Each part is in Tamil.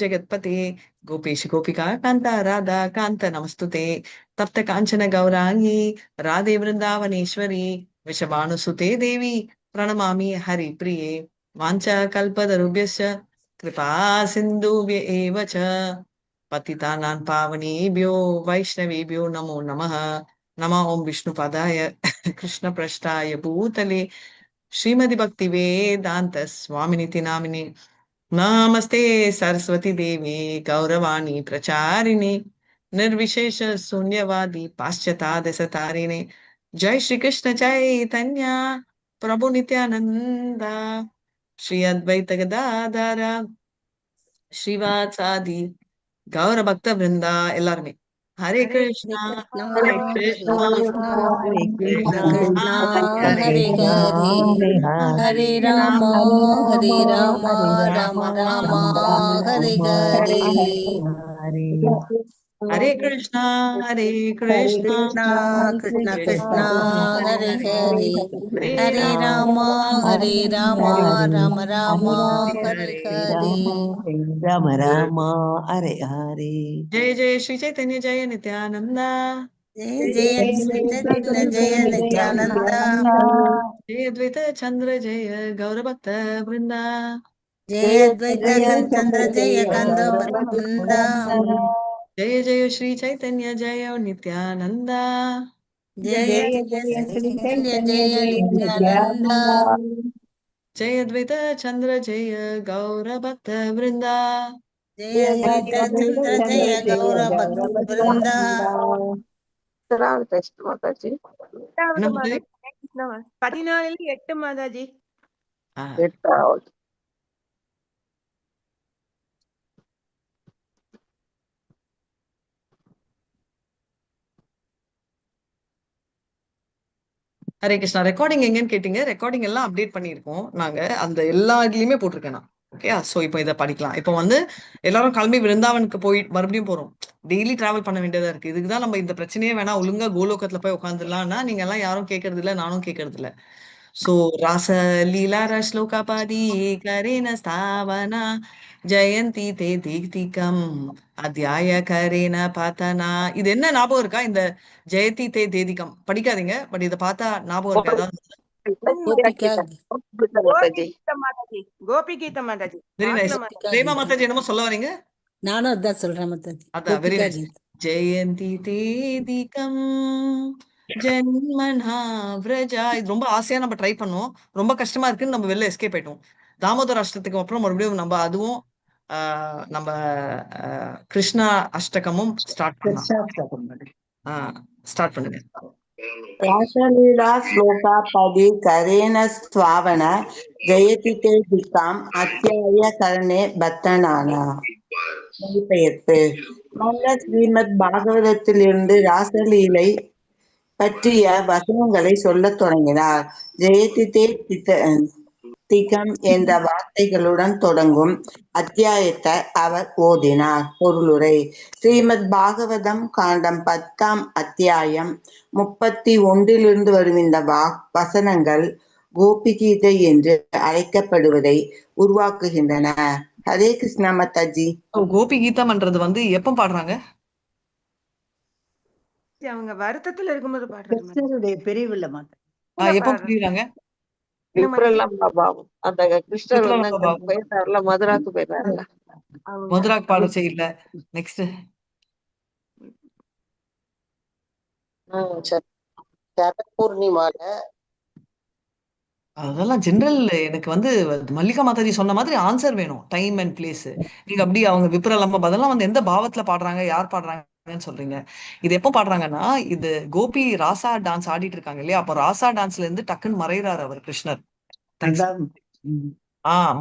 जगत्पते गोपेश गोपिका कांता राधा कांत नमस्तुते तप्त कांचन गौरांगी राधे वृंदावनेश्वरी वृषभानुसुते देवी प्रणमामि हरिप्रिये वाञ्छा कल्पतरुभ्यश्च कृपा सिन्धुभ्य एव च पतितानां पावनेभ्यो वैष्णवेभ्यो नमो नमः। नमः ओं विष्णुपदाय कृष्णपृष्ठाय भूतले श्रीमति भक्ति वेदांत स्वामिनिति नामिने नमस्ते सरस्वती देवी गौरवाणी प्रचारिणे निर्विशेष शून्यवादी पाश्चात्य जय श्री कृष्ण चैतन्य प्रभु नित्यानंद श्री अद्वैत गदाधर श्रीवासादि गौर भक्त वृंदा எல்லாருமே हरे कृष्णा कृष्णा हरे हरे कृष्णा कृष्णा हरे कृष्ण कृष्णा कृष्ण हरे हरे हरे हरे राम Rama, हरे Ram Hare Ram Rama, Ram Rama हरे Rama, हरे Hare हरे कृष्णा हरे हरे कृष्णा कृष्णा कृष्ण कृष्ण कृष्ण हरे हरे हरे हरे राम हरे Ram Ram Ram Hare Hare Rama, Rama, Hare Hare. जय जय श्री चैतन्य जय नित्यानंदा जय जय श्री चैतन्य जय नित्यानंद जय अद्वैत चंद्र जय गौरभक्त वृंदा जय अद्वैत चंद्र जय कंद बृंद जय जय श्री चैतन्य जय नित्यानंदा जय जय श्री चैतन्य जय नित्यानंद जय अद्वैत चंद्र जय गौरभक्त वृंदा जय अद्वैत चंद्र जय गौर भक्त वृंद மாதாஜி என்ன மாதிரி? 14 மாதாஜி. ஆ, எட்டாவது ஹரே கிருஷ்ணா. ரெக்கார்டிங் எங்கன்னு கேட்டீங்க. ரெக்கார்டிங் எல்லாம் அப்டேட் பண்ணியிருக்கோம் நாங்க. அந்த எல்லா இதுலயுமே போட்டிருக்கேன் நான். ஓகே. ஸோ இப்போ இதை படிக்கலாம். இப்போ வந்து எல்லாரும் கிளம்பி விருந்தாவனுக்கு போய் மறுபடியும் போறோம். டெய்லி டிராவல் பண்ண வேண்டியதா இருக்கு. இதுக்கு தான் நம்ம இந்த பிரச்சனையே வேணாம், ஒழுங்கா கோலோகத்துல போய் உட்காந்துடலாம்னா நீங்க எல்லாம் யாரும் கேட்கறது இல்ல, நானும் கேட்கறது இல்ல. सो रास लीला श्लोकापादी करेण स्थावना जयंती ते दीप्तिकम அத்தியாய கரேன பார்த்தனா. இது என்ன ஞாபகம் இருக்கா? இந்த ஜெயதி தே தேதிகம் படிக்காதீங்க, பட் இதை பார்த்தா ஞாபகம் இருக்கா ஏதாவது? கோபிகா கோபி கீதா மாதாஜி. கோபி கீதா மாதாஜி. Very nice. பார்க்கல மாதாஜி. கோபிகா பிரேமா கீதம் மாதாஜி என்னமோ சொல்ல வரீங்க? நானும் அதான் சொல்றேன் மத்தாஜி அதான் வெரி கோபிகா நைஸ். கீதம் ஜெயந்தி தேதிகம் ஜன்மனா விரஜா. இது ரொம்ப ஆசையா நம்ம ட்ரை பண்ணோம். ரொம்ப கஷ்டமா இருக்குன்னு நம்ம வெளில எஸ்கேப் ஆயிட்டோம். தாமோதர அஷ்டத்துக்கு அப்புறம் மறுபடியும் நம்ம அதுவும் நம்ம கிருஷ்ணா அஷ்டகமும் ஸ்டார்ட் பண்ணலாம். ஸ்டார்ட் பண்ணுங்க. ராசலீலா ஸ்லோகாபதி கரேன ஸ்வாவன ஜெயதி தே திகாம் அத்தியாய கரணே பத்தனானா. மொழிபெயர்ப்பு. நல்ல ஸ்ரீமத் பாகவதத்திலிருந்து ராசலீலை பற்றிய வசனங்களை சொல்லத் தொடங்கினார். ஜெயதி தே திகம் என்ற வார்த்தைகளுடன் தொடங்கும் அத்தியாயத்தை அவர் ஓதினார். பொருளுரை. ஸ்ரீமத் பாகவதம் காண்டம் 10ஆம் அத்தியாயம் 31 வரும் இந்த வசனங்கள் கோபிகீதை என்று அழைக்கப்படுவதை உருவாக்குகின்றன. ஹரே கிருஷ்ணா மாதாஜி. கோபி கீதம்ன்றது வந்து எப்ப பாடுறாங்க? அவங்க வருத்தத்துல இருக்கும்போது பாடுறது மாதாஜி. கிருஷ்ணருடைய பிரிவுல மாத்த எப்ப புரியுறாங்க? என்ன மாதாஜி? விப்ரலாம் பாபாவும் அந்த கிருஷ்ணர் வந்து விப்ரலம்ப அங்க பாபு போயிட்டாருல, மதுராக்கு போயிட்டாருல. அவங்க மதுராக் பாட செய்யல. நெக்ஸ்ட் சரி. பூர்ணிமால அதெல்லாம் ஜெனரல். எனக்கு வந்து மல்லிகா மாதாஜி சொன்ன மாதிரி ஆன்சர் வேணும், டைம் அண்ட் பிளேஸ். நீங்க அப்படி அவங்க விப்ரலம்ப அதெல்லாம் வந்து எந்த பாவத்துல பாடுறாங்க, யார் பாடுறாங்கன்னு சொல்றீங்க. இது எப்போ பாடுறாங்கன்னா, இது கோபி ராசா டான்ஸ் ஆடிட்டு இருக்காங்க இல்லையா, அப்போ ராசா டான்ஸ்ல இருந்து டக்குன்னு மறைகிறாரு அவர் கிருஷ்ணர். Thanks. அதான் ம்.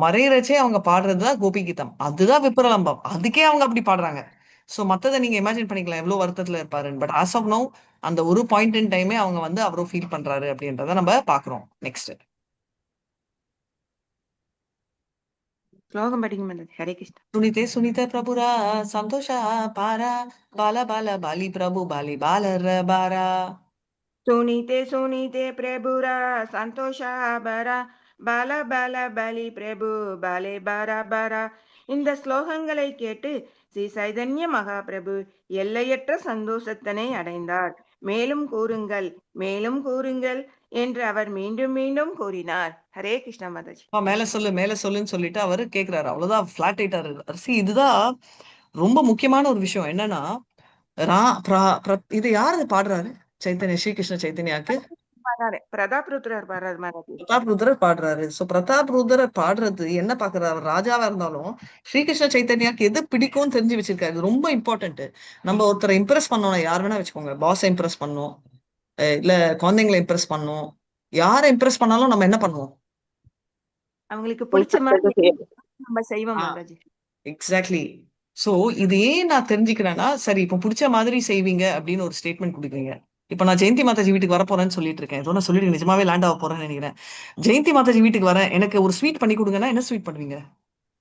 மறையறச்சே அவங்க பாடுறதுதான் கோபி கீதம், அதுதான் விப்ரலம்பம். அதுக்கே அவங்க அப்படி பாடுறாங்க. சோ மத்ததை நீங்க இமேஜின் பண்ணிக்கலாம் எவ்வளவு வருத்தத்துல இருப்பாருன்னு. பட் ஆஸ் ஆஃப் நோ அந்த ஒரு பாயிண்ட் இன் டைமே அவங்க வந்து அவரும் ஃபீல் பண்றாரு அப்படின்றத நம்ம பாக்குறோம். நெக்ஸ்ட் ஸ்லோகம் படிங்க மாதாஜி. ஹரே கிருஷ்ணா. सुनिते सुनिते प्रभुरा संतोष पारा बाला बाला बाली प्रभु बाली बालर बारा सुनीते सुनीते प्रभुरा संतोष बरा बाला बाला बलि प्रभु बाले बारा बारा இந்த ஸ்லோகங்களை கேட்டு ஸ்ரீ சைதன்ய மகாபிரபு எல்லையற்ற சந்தோஷத்தினை அடைந்தார். மேலும் கூறுங்கள், மேலும் கூறுங்கள் என்று அவர் மீண்டும் மீண்டும் கூறினார். ஹரே கிருஷ்ண மாதாஜி. மேல சொல்லுன்னு சொல்லிட்டு அவரு கேக்குறாரு. அவ்வளவுதான், ஃபிளாட் ஆயிட்டாரு. இதுதான் ரொம்ப முக்கியமான ஒரு விஷயம். என்னன்னா இது யாரு பாடுறாரு? சைத்தன்ய ஸ்ரீகிருஷ்ண சைத்தன்யாக்கு பிரதாப் ருத்ரர் பாடுறாரு மாதாஜி. பிரதாப் ருத்ரர் பாடுறாரு. சோ பிரதாப் ருத்ரர் பாடுறது என்ன பாக்குறாரு? அவர் ராஜாவா இருந்தாலும் ஸ்ரீகிருஷ்ண சைத்தன்யாக்கு எது பிடிக்கும்னு தெரிஞ்சு வச்சிருக்காரு. இது ரொம்ப இம்பார்ட்டன்ட். நம்ம ஒருத்தரை இம்ப்ரெஸ் பண்ணணும், யார் வேணா வச்சுக்கோங்க. பாஸை இம்ப்ரெஸ் பண்ணணும், இல்ல குழந்தைங்களை இம்ப்ரெஸ் பண்ணணும். யாரை இம்ப்ரெஸ் பண்ணாலும் நம்ம என்ன பண்ணுவோம்? அவங்களுக்கு பிடிச்ச மாதிரி நம்ம செய்வோம் மாதாஜி. எக்ஸாக்ட்லி. சோ இது ஏன் நான் தெரிஞ்சுக்கிறேன்னா, சரி இப்போ பிடிச்ச மாதிரி செய்வீங்க அப்படின்னு ஒரு ஸ்டேட்மெண்ட் கொடுக்குறீங்க. இப்ப நான் ஜெயந்தி மாதாஜி வீட்டுக்கு வர போறேன்னு சொல்லிட்டு இருக்கேன். ஏதோ நான் சொல்லிட்டு நிஜமாவே லேண்ட் ஆக போறேன்னு நினைக்கிறேன். ஜெயந்தி மாதாஜி வீட்டுக்கு வரேன், எனக்கு ஒரு ஸ்வீட் பண்ணி கொடுங்கன்னா என்ன ஸ்வீட் பண்ணுவீங்க?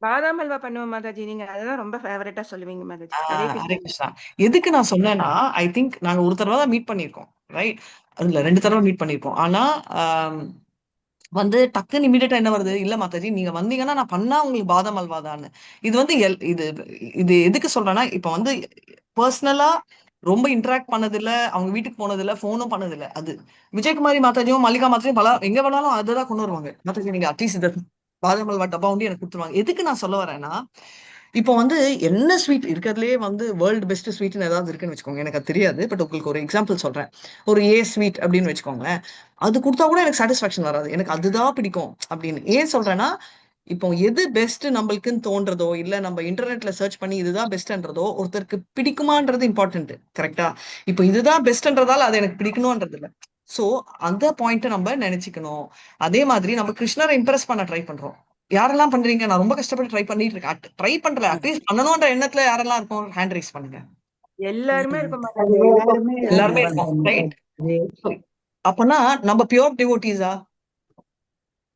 பாதாம் ஹல்வா பண்ணுவோம் மாதாஜி. நீங்க அதெல்லாம் ரொம்ப ஃபேவரட்டா சொல்லுவீங்க மாதாஜி. ஹரே ஹரே கிருஷ்ணா. எதுக்கு நான் சொன்னேன்னா, ஐ திங்க் நாங்க ஒரு தடவை தான் மீட் பண்ணிருக்கோம், ரைட்? அதுல 2 தடவை மீட் பண்ணிருக்கோம். ஆனா வந்து டக்குன்னு இமீடியட்டா என்ன வருது? இல்ல மாதாஜி, நீங்க வந்தீங்கன்னா நான் பண்ணா உங்களுக்கு பாதாம் அல்வா தான்னு. இது வந்து இது இது எதுக்கு சொல்றேன்னா, இப்ப வந்து பர்சனலா ரொம்ப இன்டராக்ட் பண்ணது இல்ல, அவங்க வீட்டுக்கு போனது இல்ல, போனும் பண்ணது இல்ல. அது விஜயகுமாரி மாதாஜியும் மல்லிகா மாதாஜியும் எங்க வேணாலும் அதுதான் கொண்டு வருவாங்க. மாதாஜி நீங்க அட்லீஸ்ட் இந்த பாதாம் அல்வா டப்பா வந்து எனக்கு கொடுத்துருவாங்க. எதுக்கு நான் சொல்ல வரேன்னா, இப்போ வந்து என்ன ஸ்வீட் இருக்கிறதுலே வந்து வேர்ல்டு பெஸ்ட் ஸ்வீட்னு ஏதாவது இருக்குன்னு வச்சுக்கோங்க. எனக்கு அது தெரியாது, பட் உங்களுக்கு ஒரு எக்ஸாம்பிள் சொல்றேன். ஒரு ஸ்வீட் அப்படின்னு வச்சுக்கோங்களேன். அது கொடுத்தா கூட எனக்கு சாட்டிஸ்ஃபேக்ஷன் வராது. எனக்கு அதுதான் பிடிக்கும் அப்படின்னு. ஏன் சொல்றேன்னா, இப்போ எது பெஸ்ட் நம்மளுக்குன்னு தோன்றதோ, இல்ல நம்ம இன்டர்நெட்ல சர்ச் பண்ணி இதுதான் பெஸ்ட்ன்றதோ ஒருத்தருக்கு பிடிக்குமான்றது இம்பார்ட்டன்ட். கரெக்டா? இப்போ இதுதான் பெஸ்ட்ன்றதால அது எனக்கு பிடிக்கணும்ன்றது இல்ல. சோ அந்த பாயிண்ட் நம்ம நினைச்சுக்கணும். அதே மாதிரி நம்ம கிருஷ்ணரை இம்ப்ரெஸ் பண்ண ட்ரை பண்றோம். யாரெல்லாம் பண்றீங்க? நான் ரொம்ப கஷ்டப்பட்டு ட்ரை பண்ணிட்டு இருக்கேன். ட்ரை பண்றல, அட்லீஸ்ட் பண்ணணும்ன்ற எண்ணத்துல யாரெல்லாம் இருக்கும்? ஹேண்ட் ரைஸ் பண்ணுங்க. எல்லாருமே இருக்கும் மாதாஜி. எல்லாருமே இருக்கும், ரைட்? அப்பனா நம்ம பியூர் டிவோட்டீஸா?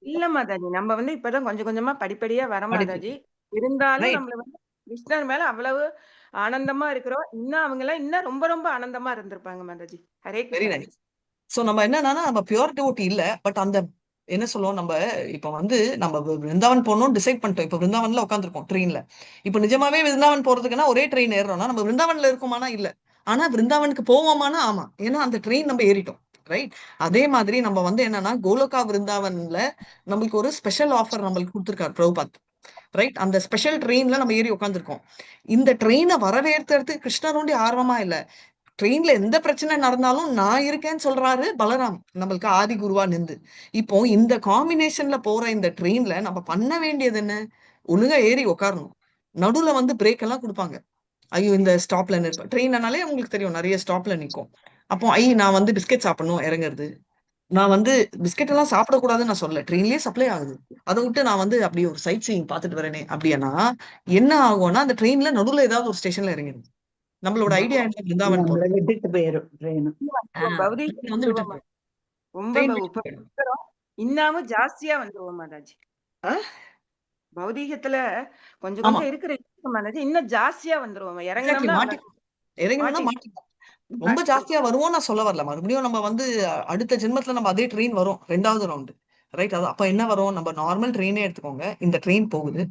இல்ல மாதாஜி, நம்ம வந்து இப்பதான் கொஞ்சம் கொஞ்சமா படிப்படியா வர மாதாஜி. இருந்தாலும் நம்மள வந்து கிருஷ்ணர் மேல அவ்வளவு ஆனந்தமா இருக்கிறோம். இன்னும் அவங்க எல்லாம் இன்னும் ரொம்ப ரொம்ப ஆனந்தமா இருந்திருப்பாங்க Mataji. Hare very Krishna. Nice. So நம்ம என்னன்னா, நம்ம பியூர் டிவோட்டி இல்ல, பட் அந்த என்ன சொல்லுவோம், நம்ம இப்ப வந்து நம்ம விருந்தாவன் போகணும்னு டிசைட் பண்ணிட்டோம். இப்ப விருந்தாவன்ல உட்காந்துருக்கோம் ட்ரெயின்ல. இப்ப நிஜமாவே விருந்தாவன் போறதுக்குன்னா ஒரே ட்ரெயின் ஏறோம்னா நம்ம விருந்தாவன்ல இருக்கோமானா இல்ல. ஆனா விருந்தாவனுக்கு போவோமானா ஆமா. ஏன்னா அந்த ட்ரெயின் நம்ம ஏறிட்டோம், ரைட்? அதே மாதிரி நம்ம வந்து என்னன்னா, கோலோகா விருந்தாவன்ல நம்மளுக்கு ஒரு ஸ்பெஷல் ஆஃபர் நம்மளுக்கு கொடுத்துருக்காரு பிரபுபாத், ரைட்? அந்த ஸ்பெஷல் ட்ரெயின்ல நம்ம ஏறி உட்காந்துருக்கோம். இந்த ட்ரெயினை வரவேற்கிறதுக்கு கிருஷ்ணருடைய ஆர்வமா இல்ல. ட்ரெயின்ல எந்த பிரச்சனை நடந்தாலும் நான் இருக்கேன்னு சொல்றாரு பலராம், நம்மளுக்கு ஆதி குருவா நின்று. இப்போ இந்த காம்பினேஷன்ல போற இந்த ட்ரெயின்ல நம்ம பண்ண வேண்டியது என்ன? ஒழுங்கா ஏறி உட்காரணும். நடுவுல வந்து பிரேக் எல்லாம் கொடுப்பாங்க. ஐயோ இந்த ஸ்டாப்ல நிற்பேன். ட்ரெயின்னாலே உங்களுக்கு தெரியும், நிறைய ஸ்டாப்ல நிற்கும். அப்போ நான் வந்து பிஸ்கெட் சாப்பிடணும் இறங்குறது. நான் வந்து பிஸ்கெட் எல்லாம் சாப்பிடக்கூடாதுன்னு நான் சொல்ல, ட்ரெயின்லயே சப்ளை ஆகுது. அதை விட்டு நான் வந்து அப்படி ஒரு சைட் சீயிங் பார்த்துட்டு வரேனே அப்படின்னா என்ன ஆகும்னா, அந்த ட்ரெயின்ல நடுவுல ஏதாவது ஒரு ஸ்டேஷன்ல இறங்கிடும். நம்மளோட ஐடியா என்ன? பிருந்தாவன் நம்மள போறது. விட்டுட்டு போயிரும் ட்ரெயின். பௌதீகம் வந்து வந்துருவோம் விட்டுட்டு ரொம்ப ட்ரெயின் விட்டுட்டு போயிடும். இன்னமும் ஜாஸ்தியா வந்துருவோம் மாதாஜி. ஆ? பௌதீகத்துல கொஞ்சம் ஆமா, கொஞ்சம் இருக்கிற மாதாஜி இன்னும் ஜாஸ்தியா வந்துருவோம். எக்ஸாக்ட்லி. இறங்கணும்னா இறங்கினோம்னா மாட்டிப்போம். ரொம்ப ஜாஸ்தியா வருவோம் நான் சொல்ல வரல. மறுபடியும் நம்ம வந்து அடுத்த ஜென்மத்துல நம்ம அதே ட்ரெயின் வரும் 2வது ரவுண்டு, ரைட்? அது அப்ப என்ன வரும்? நம்ம நார்மல் ட்ரெயினே எடுத்துக்கோங்க. இந்த ட்ரெயின் போகுது,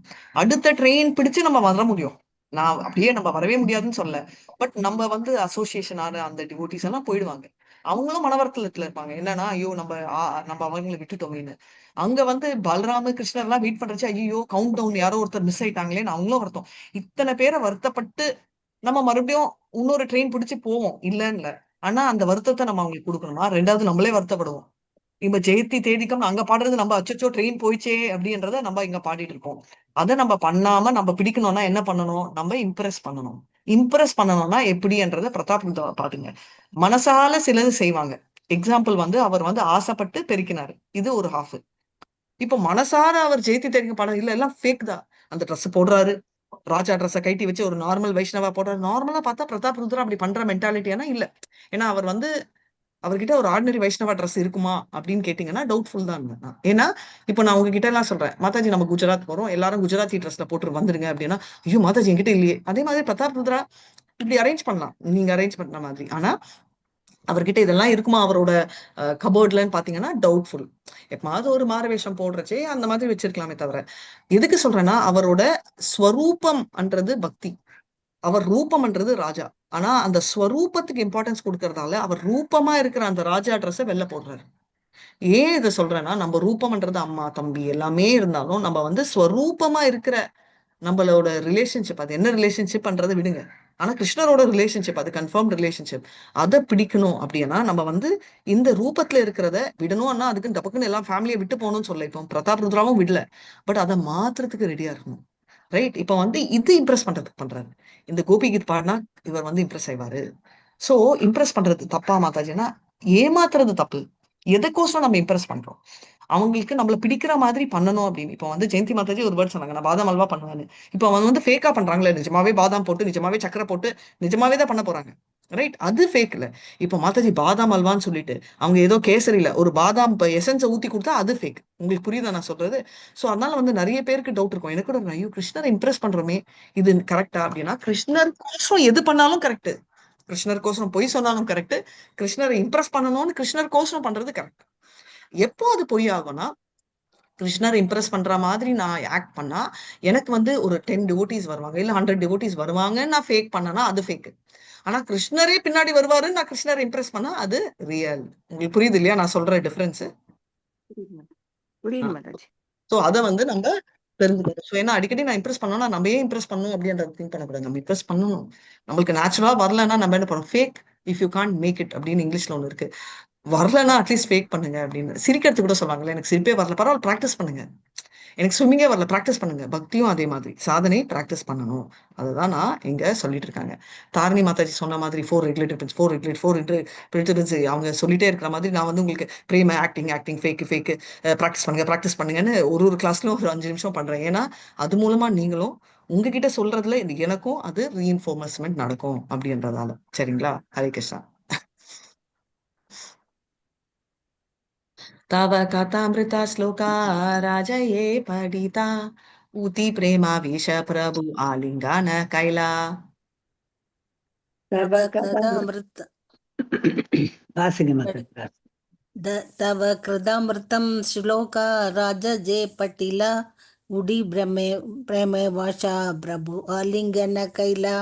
அடுத்த ட்ரெயின் பிடிச்சு நம்ம வர முடியும். நான் அப்படியே நம்ம வரவே முடியாதுன்னு சொல்ல, பட் நம்ம வந்து அசோசியேஷன் ஆன அந்த டிவோட்டிஸ் எல்லாம் போயிடுவாங்க. அவங்களும் மனவர்த்தலத்துல இருப்பாங்க. என்னன்னா, ஐயோ நம்ம அவங்களை விட்டுட்டோமேன்னு. அங்க வந்து பலராம கிருஷ்ணர் எல்லாம் வெயிட் பண்றச்சு, ஐயோ கவுண்ட் டவுன் யாரோ ஒருத்தர் மிஸ் ஆயிட்டாங்களேன்னு அவங்களும் வருத்தம். இத்தனை பேரை வருத்தப்பட்டு நம்ம மறுபடியும் இன்னொரு ட்ரெயின் பிடிச்சு போவோம், இல்லன்னு இல்ல. ஆனா அந்த வருத்தத்தை நம்ம அவங்களுக்கு கொடுக்கணுமா? 2வது நம்மளே வருத்தப்படுவோம். இப்ப ஜெயந்தி தேதிக்கம் அங்க பாடுறது நம்ம அச்சச்சோ ட்ரெயின் போயிச்சே அப்படின்றத நம்ம இங்க பாடிட்டு இருக்கோம். அதை நம்ம பண்ணாம நம்ம பிடிக்கணும்னா என்ன பண்ணணும்? நம்ம இம்ப்ரெஸ் பண்ணணும். இம்ப்ரெஸ் பண்ணணும்னா எப்படின்றத பிரதாப் ருத்ரா பாருங்க. மனசால சிலது செய்வாங்க. எக்ஸாம்பிள் வந்து அவர் வந்து ஆசைப்பட்டு பெருக்கினாரு, இது ஒரு ஹாஃப். இப்போ மனசார அவர் ஜெயந்தி தேதிக்கு பாடம் இல்ல, எல்லாம் ஃபேக் தான். அந்த ட்ரெஸ் போடுறாரு, ராஜா ட்ரெஸ்ஸை கைட்டி வச்சு ஒரு நார்மல் வைஷ்ணவா போடுறாரு. நார்மலா பார்த்தா பிரதாப் ருத்ரா அப்படி பண்ற மென்டாலிட்டியானா இல்ல. ஏன்னா அவர் வந்து அவர்கிட்ட ஒரு ஆர்டினரி வைஷ்ணவா ட்ரெஸ் இருக்குமா அப்படின்னு கேட்டீங்கன்னா டவுட்ஃபுல் தான் நான். ஏன்னா இப்போ நான் உங்ககிட்ட எல்லாம் சொல்றேன், மாதாஜி நம்ம குஜராத் போறோம், எல்லாரும் குஜராத்தி ட்ரெஸ்ல போட்டு வந்துருங்க அப்படின்னா, ஐயோ மாதாஜி என்கிட்ட இல்லையே. அதே மாதிரி பிரதாப் ருத்ரா இப்படி அரேஞ்ச் பண்ணலாம், நீங்க அரேஞ்ச் பண்ண மாதிரி. ஆனா அவர்கிட்ட இதெல்லாம் இருக்குமா அவரோட கபோர்ட்லன்னு பாத்தீங்கன்னா டவுட்ஃபுல். எப்பமாவது ஒரு மாரவேஷம் போடுறச்சே அந்த மாதிரி வச்சிருக்கலாமே தவிர, எதுக்கு சொல்றேன்னா அவரோட ஸ்வரூபம்ன்றது பக்தி, அவர் ரூபம்ன்றது ராஜா. ஆனா அந்த ஸ்வரூபத்துக்கு இம்பார்ட்டன்ஸ் கொடுக்கறதால அவர் ரூபமா இருக்கிற அந்த ராஜா ட்ரெஸ்ஸை வெளில போடுறாரு. ஏன் இதை சொல்றேன்னா, நம்ம ரூபம்ன்றது அம்மா தம்பி எல்லாமே இருந்தாலும் நம்ம வந்து ஸ்வரூபமா இருக்கிற நம்மளோட ரிலேஷன்ஷிப், அது என்ன ரிலேஷன்ஷிப்ன்றதை விடுங்க, ஆனா கிருஷ்ணரோட ரிலேஷன்ஷிப் அது கன்ஃபார்ம் ரிலேஷன்ஷிப், அதை பிடிக்கணும் அப்படின்னா நம்ம வந்து இந்த ரூபத்துல இருக்கிறத விடணும்னா அதுக்கு டப்புக்குன்னு எல்லாம் ஃபேமிலியை விட்டு போகணும்னு சொல்ல. இப்போ பிரதாப் ருத்ராவும் விடல, பட் அதை மாத்துறதுக்கு ரெடியா இருக்கணும். ரைட்? இப்ப வந்து இது இம்ப்ரெஸ் பண்றதுக்கு பண்றாரு. இந்த கோபி கீத் பாடினா இவர் வந்து இம்ப்ரெஸ் ஆயிவாரு. சோ இம்ப்ரெஸ் பண்றது தப்பா மாதாஜினா? ஏமாத்துறது தப்பு. எதுக்கோசரம் நம்ம இம்ப்ரெஸ் பண்றோம்? அவங்களுக்கு நம்மள பிடிக்கிற மாதிரி பண்ணணும் அப்படின்னு. இப்போ வந்து ஜெயந்தி மாதாஜி ஒரு வேர்ட் சொன்னாங்க, நான் பாதாம் அல்வா பண்ணுவேன்னு. இப்போ அவங்க வந்து ஃபேக்கா பண்றாங்களே, நிஜமாவே பாதாம் போட்டு நிஜமாவே சக்கரை போட்டு நிஜமாவே தான் பண்ண போறாங்க. ரைட்? அது ஃபேக் இல்ல. இப்போ மாதாஜி பாதாம் அல்வான்னு சொல்லிட்டு அவங்க ஏதோ கேசரியில ஒரு பாதாம் எசன்ஸை ஊத்தி கொடுத்தா அது ஃபேக். உங்களுக்கு புரியுதா நான் சொல்றது? சோ அதனால வந்து நிறைய பேருக்கு டவுட் இருக்கும். எனக்கு கூட ஐயோ கிருஷ்ணரை இம்ப்ரெஸ் பண்றோமே, இது கரெக்டா அப்படின்னா, கிருஷ்ணர் கோசம் எது பண்ணாலும் கரெக்ட், கிருஷ்ணர் கோசம் பொய் சொன்னாலும் கரெக்ட், கிருஷ்ணரை இம்ப்ரெஸ் பண்ணணும்னு கிருஷ்ணர் கோசம் பண்றது கரெக்ட். எப்போ அது பொய் ஆகும்னா, கிருஷ்ணர் இம்ப்ரெஸ் பண்ற மாதிரி நான் ஆக்ட் பண்ணா எனக்கு வந்து ஒரு 10 டிவோட்டீஸ் வருவாங்க, இல்ல 100 டிவோட்டீஸ் வருவாங்க, நான் ஃபேக் பண்ணனா அது ஃபேக். ஆனா கிருஷ்ணரே பின்னாடி வருவாரு, நான் கிருஷ்ணரை இம்ப்ரெஸ் பண்ணா அது ரியல். உங்களுக்கு புரியுது இல்லையா நான் சொல்ற டிஃபரன்ஸ்? புரியுது மாதாஜி. சோ அதை வந்து நம்ம தெரிஞ்சுக்கணும். ஸோ ஏன்னா அடிக்கடி நான் இம்ப்ரெஸ் பண்ணோம்னா நம்ம ஏன் இம்ப்ரெஸ் பண்ணணும் அப்படின்றத திங்க் பண்ணக்கூடாது. நம்ம இம்ப்ரெஸ் பண்ணணும், நம்மளுக்கு நேச்சுரலா வரலன்னா நம்ம என்ன பண்ணுவோம்? Fake if you can't make it அப்படின்னு இங்கிலீஷ்ல ஒன்று இருக்கு. வரலன்னா அட்லீஸ்ட் ஃபேக் பண்ணுங்க அப்படின்னு. சிரிக்கிறது கூட சொல்லுவாங்கல்ல, எனக்கு சிரிப்பே வரல, பரவாயில்ல ப்ராக்டிஸ் பண்ணுங்க. எனக்கு ஸ்விம்மிங்கே வரல, ப்ராக்டிஸ் பண்ணுங்க. பக்தியும் அதே மாதிரி, சாதனை ப்ராக்டிஸ் பண்ணணும். அதுதான் நான் இங்க சொல்லிட்டு இருக்காங்க. தாரிணி மாதாஜி சொன்ன மாதிரி 4 ரெகுலேட்டர் பிரின்ஸ், 4 பிரின்சிபல்ஸ் அவங்க சொல்லிட்டே இருக்கிற மாதிரி நான் வந்து உங்களுக்கு பிரேம ஆக்டிங் ஃபேக் ப்ராக்டிஸ் பண்ணுங்கன்னு ஒரு கிளாஸ்லயும் ஒரு 5 நிமிஷம் பண்றேன். ஏன்னா அது மூலமா நீங்களும் உங்ககிட்ட சொல்றதுல எனக்கும் அது ரீஇன்ஃபோர்ஸ்மெண்ட் நடக்கும் அப்படின்றதால. சரிங்களா? ஹரே கிருஷ்ணா. तव कथामृता श्लोका राजये पठिता, ऊति प्रेमावेश प्रभु आलिङ्गन कैला. तव कृतामृत வாசிங்க மாதாஜி. तव कृतामृतं श्लोका राजजे पटिला, उडी பிரமே வாஷா பிரபு ஆலிங்கன கைலா.